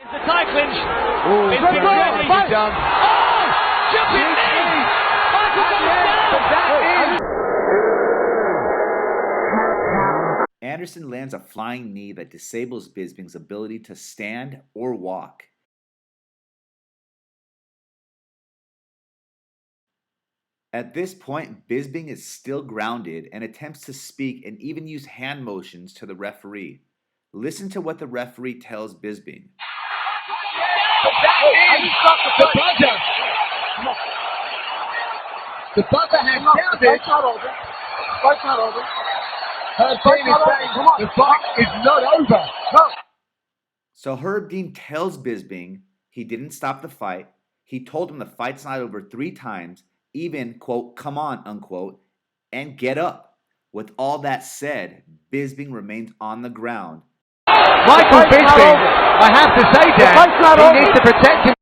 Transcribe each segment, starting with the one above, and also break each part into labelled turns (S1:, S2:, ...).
S1: It's the tie clinch.
S2: Ooh,
S1: Bisping ready.
S2: done.
S1: Oh! Jumping knee! Michael goes down!
S3: Anderson lands a flying knee that disables Bisping's ability to stand or walk. At this point, Bisping is still grounded and attempts to speak and even use hand motions to the referee. Listen to what the referee tells Bisping.
S2: The buzzer. The buzzer has sounded.
S4: Fight's not over. Fight's not over.
S2: Her team is saying the fight is not over. No.
S3: So Herb Dean tells Bisping he didn't stop the fight. He told him the fight's not over 3 times, even, quote, come on, unquote, and get up. With all that said, Bisping remains on the ground.
S2: Michael Bisping, I have to say, Dan, he needs to protect him.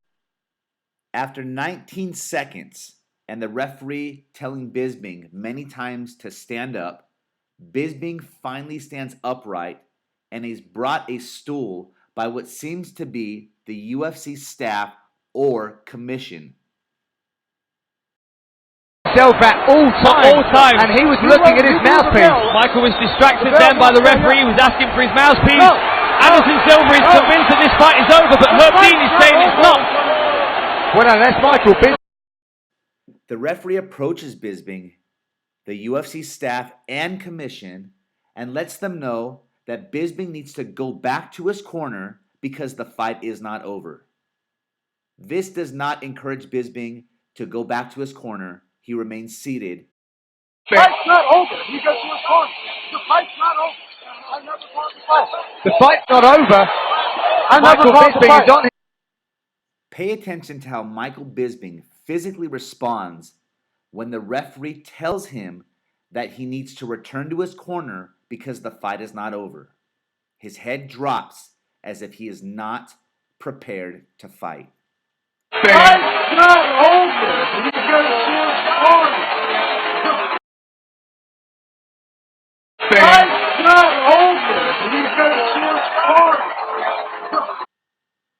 S3: After 19 seconds and the referee telling Bisping many times to stand up, Bisping finally stands upright and is brought a stool by what seems to be the UFC staff or commission.
S2: Himself at all times, and he was looking at his mouthpiece.
S1: Michael was distracted then by the referee. He was asking for his mouthpiece. Anderson Silva is convinced that this fight is over, but Herb Dean is saying it's not.
S2: Well, no, that's Michael Bisping.
S3: The referee approaches Bisping, the UFC staff, and commission, and lets them know that Bisping needs to go back to his corner because the fight is not over. This does not encourage Bisping to go back to his corner. He remains seated.
S4: The fight's not over. He goes to his corner. The fight's not over. I never fought the fight.
S2: The fight's not over. Michael Bisping is on his...
S3: Pay attention to how Michael Bisping physically responds when the referee tells him that he needs to return to his corner because the fight is not over. His head drops as if he is not prepared to fight.
S4: The fight's not over. He goes to his corner. The fight's not over. He goes to his corner.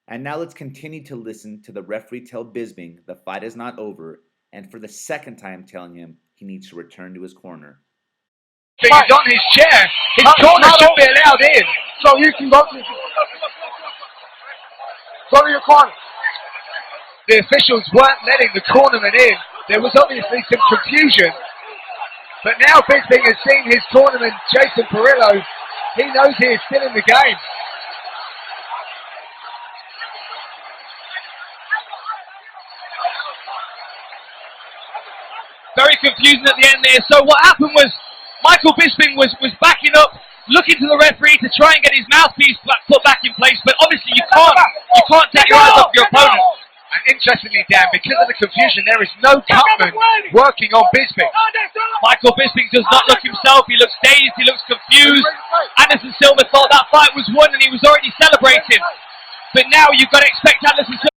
S3: And now let's continue to listen to the referee tell Bisping the fight is not over, and for the second time telling him he needs to return to his corner.
S2: He's on his chair. His corner should be allowed in.
S4: So you can go to your corner.
S2: The officials weren't letting the cornerman in. There was obviously some confusion. But now Bisping has seen his cornerman, Jason Perillo. He knows he is still in the game.
S1: Very confusing at the end there. So what happened was Michael Bisping was backing up, looking to the referee to try and get his mouthpiece put back in place. But obviously you can't take your eyes off your opponent.
S2: And interestingly, Dan, because of the confusion, there is no cutman working on Bisping.
S1: Michael Bisping does not look himself. He looks dazed. He looks confused. Anderson Silva thought that fight was won and he was already celebrating. But now you've got to expect Anderson Silva.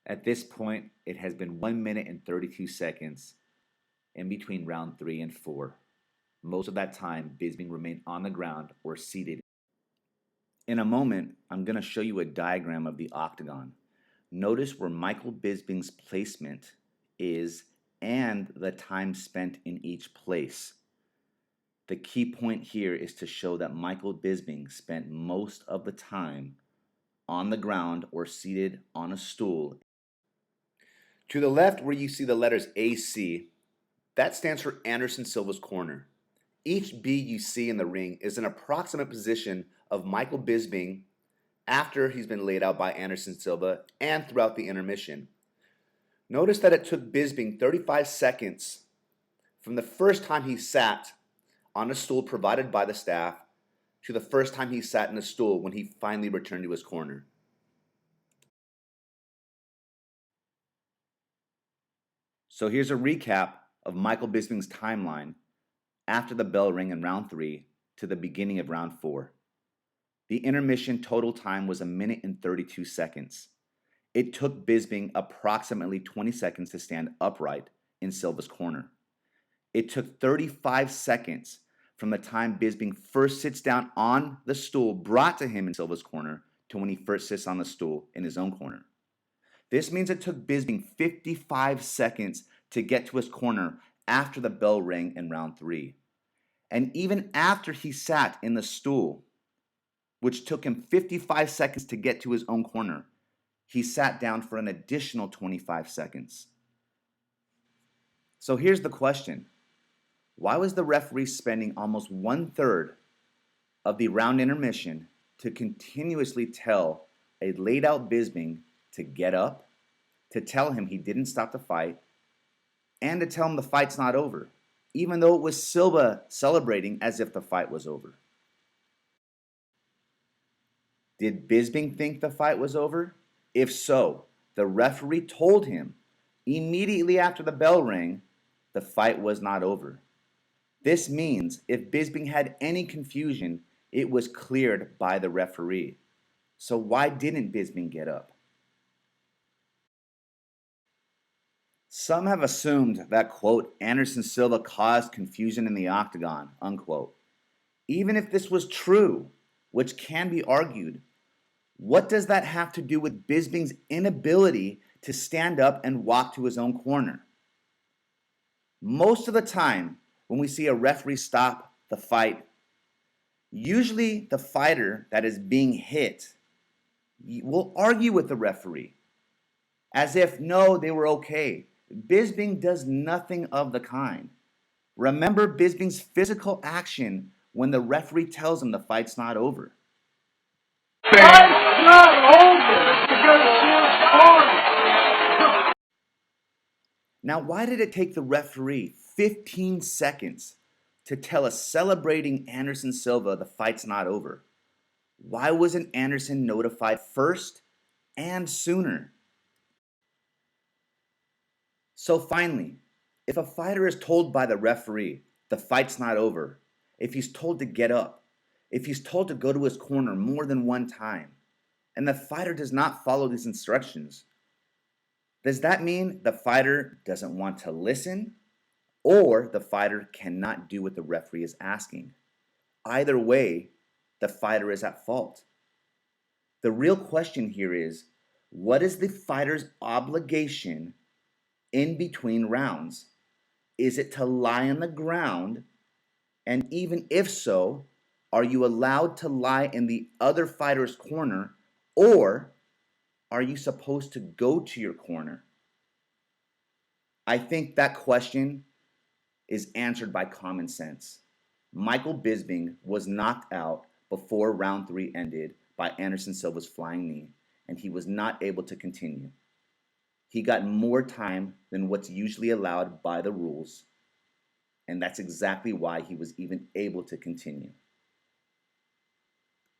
S3: At this point, it has been 1 minute and 32 seconds in between round 3 and 4. Most of that time, Bisping remained on the ground or seated. In a moment, I'm going to show you a diagram of the octagon. Notice where Michael Bisping's placement is and the time spent in each place. The key point here is to show that Michael Bisping spent most of the time on the ground or seated on a stool. To the left, where you see the letters AC, that stands for Anderson Silva's corner. Each B you see in the ring is an approximate position of Michael Bisping after he's been laid out by Anderson Silva and throughout the intermission. Notice that it took Bisping 35 seconds from the first time he sat on a stool provided by the staff to the first time he sat in a stool when he finally returned to his corner. So here's a recap of Michael Bisping's timeline after the bell rang in round 3 to the beginning of round 4. The intermission total time was 1 minute and 32 seconds. It took Bisping approximately 20 seconds to stand upright in Silva's corner. It took 35 seconds from the time Bisping first sits down on the stool brought to him in Silva's corner to when he first sits on the stool in his own corner. This means it took Bisping 55 seconds to get to his corner after the bell rang in round 3. And even after he sat in the stool, which took him 55 seconds to get to his own corner, he sat down for an additional 25 seconds. So here's the question. Why was the referee spending almost 1/3 of the round intermission to continuously tell a laid out Bisping to get up, to tell him he didn't stop the fight, and to tell him the fight's not over, even though it was Silva celebrating as if the fight was over? Did Bisping think the fight was over? If so, the referee told him immediately after the bell rang the fight was not over. This means if Bisping had any confusion, it was cleared by the referee. So why didn't Bisping get up? Some have assumed that, quote, Anderson Silva caused confusion in the octagon, unquote. Even if this was true, which can be argued, what does that have to do with Bisping's inability to stand up and walk to his own corner? Most of the time, when we see a referee stop the fight, usually the fighter that is being hit will argue with the referee as if, no, they were okay. Bisping does nothing of the kind. Remember Bisping's physical action when the referee tells him the fight's not over.
S4: Fight's not over because you're on.
S3: Now, why did it take the referee 15 seconds to tell a celebrating Anderson Silva the fight's not over? Why wasn't Anderson notified first and sooner? So finally, if a fighter is told by the referee the fight's not over, if he's told to get up, if he's told to go to his corner more than one time, and the fighter does not follow these instructions, does that mean the fighter doesn't want to listen, or the fighter cannot do what the referee is asking? Either way, the fighter is at fault. The real question here is, what is the fighter's obligation in between rounds? Is it to lie on the ground? And even if so, are you allowed to lie in the other fighter's corner, or are you supposed to go to your corner? I think that question is answered by common sense. Michael Bisping was knocked out before round 3 ended by Anderson Silva's flying knee, and he was not able to continue. He got more time than what's usually allowed by the rules, and that's exactly why he was even able to continue.